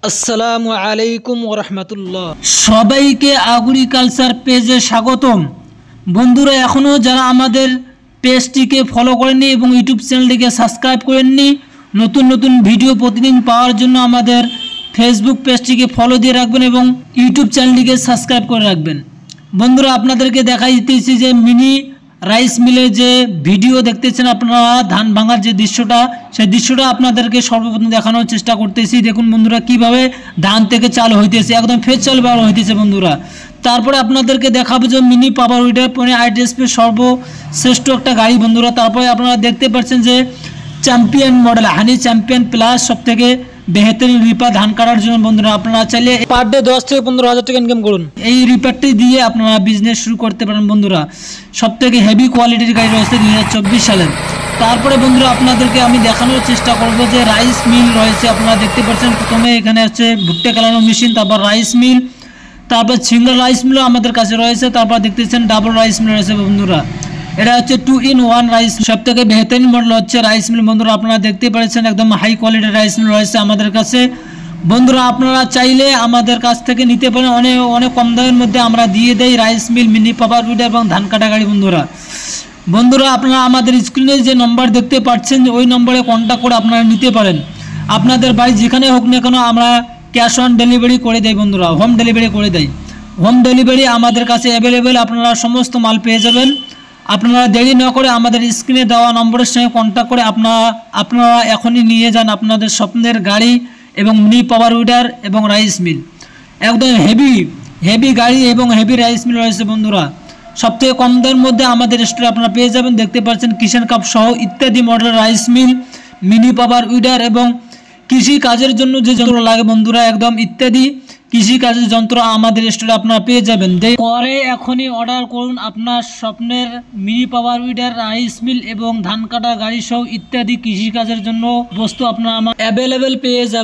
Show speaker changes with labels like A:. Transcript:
A: আসসালামু আলাইকুম ওরহমতুল্লাহ। সবাইকে এগ্রিকালচার পেজে স্বাগতম। বন্ধুরা, এখনও যারা আমাদের পেজটিকে ফলো করেননি এবং ইউটিউব চ্যানেলটিকে সাবস্ক্রাইব করেননি, নতুন নতুন ভিডিও প্রতিদিন পাওয়ার জন্য আমাদের ফেসবুক পেজটিকে ফলো দিয়ে রাখবেন এবং ইউটিউব চ্যানেলটিকে সাবস্ক্রাইব করে রাখবেন। বন্ধুরা, আপনাদেরকে দেখাই দিতেছি যে মিনি রাইস মিলে যে ভিডিও দেখতেছেন আপনারা, ধান ভাঙার যে দৃশ্যটা, সেই দৃশ্যটা আপনাদেরকে সর্বপ্রথম দেখানোর চেষ্টা করতেছি। দেখুন বন্ধুরা, কিভাবে ধান থেকে চাল হইতেছে, একদম ফের চাল বার হইতেছে বন্ধুরা। তারপরে আপনাদেরকে দেখাবো যে মিনি পাওয়ার উইডার ITSP সর্বশ্রেষ্ঠ একটা গাড়ি বন্ধুরা। তারপরে আপনারা দেখতে পাচ্ছেন যে চ্যাম্পিয়ন মডেল হানি চ্যাম্পিয়ন প্লাস সবথেকে বেহতরিন রিপার ধান কাটার জন্য বন্ধুরা। আপনারা চাইলে পার ডে 10 থেকে 15,000 টাকা ইনকাম করুন। এই রিপারটি দিয়ে আপনারা বিজনেস শুরু করতে পারেন বন্ধুরা। সবথেকে হেভি কোয়ালিটির গাড়ি রয়েছে 2024 সালের। তারপরে বন্ধুরা, আপনাদেরকে আমি দেখানোর চেষ্টা করব যে রাইস মিল রয়েছে। আপনারা দেখতে পাচ্ছেন প্রথমে এখানে হচ্ছে ভুট্টা কালানো মেশিন, তারপর রাইস মিল, তারপর সিঙ্গেল রাইস মিলও আমাদের কাছে রয়েছে, তারপর দেখতেছেন ডাবল রাইস মিল রয়েছে বন্ধুরা। এটা হচ্ছে 2-in-1 রাইস, সব থেকে বেহতরিন মডেল হচ্ছে রাইস মিল বন্ধুরা। আপনারা দেখতে পাচ্ছেন একদম হাই কোয়ালিটির রাইস মিল রয়েছে আমাদের কাছে বন্ধুরা। আপনারা চাইলে আমাদের কাছ থেকে নিতে পারেন, অনেক কম দামের মধ্যে আমরা দিয়ে দেই rice mill, mini power weeder এবং ধান কাটা গাড়ি বন্ধুরা। আপনারা আমাদের স্ক্রিনে যে নম্বর দেখতে পাচ্ছেন ওই নম্বরে কন্ট্যাক্ট করে আপনারা নিতে পারেন। আপনাদের বাড়ি যেখানে হোক না কেন আমরা ক্যাশ অন ডেলিভারি করে দেই বন্ধুরা, হোম ডেলিভারি করে দেই। হোম ডেলিভারি আমাদের কাছে অ্যাভেলেবেল, আপনারা সমস্ত মাল পেয়ে যাবেন। আপনারা দেরি না করে আমাদের স্ক্রিনে দেওয়া নম্বরের সঙ্গে কন্ট্যাক্ট করে আপনারা এখনই নিয়ে যান আপনাদের স্বপ্নের গাড়ি এবং মিনি পাওয়ার উইডার এবং রাইস মিল। একদম হেভি গাড়ি এবং হেভি রাইস মিল রয়েছে বন্ধুরা। সবথেকে কম দামের মধ্যে আমাদের স্টোরে আপনারা পেয়ে যাবেন। দেখতে পাচ্ছেন কিষান কাপ সহ ইত্যাদি model rice mill, mini power weeder এবং কৃষি কাজের জন্য যে যন্ত্র লাগে বন্ধুরা, একদম ইত্যাদি কৃষি কাজের যন্ত্র আমাদের স্টোরে আপনারা পেয়ে যাবেন। পরে এখনই অর্ডার করুন আপনার স্বপ্নের mini power weeder, rice mill এবং ধান কাটা গাড়ি সহ ইত্যাদি কৃষি কাজের জন্য বস্তু আপনারা অ্যাভেলেবেল পেয়ে যাবেন।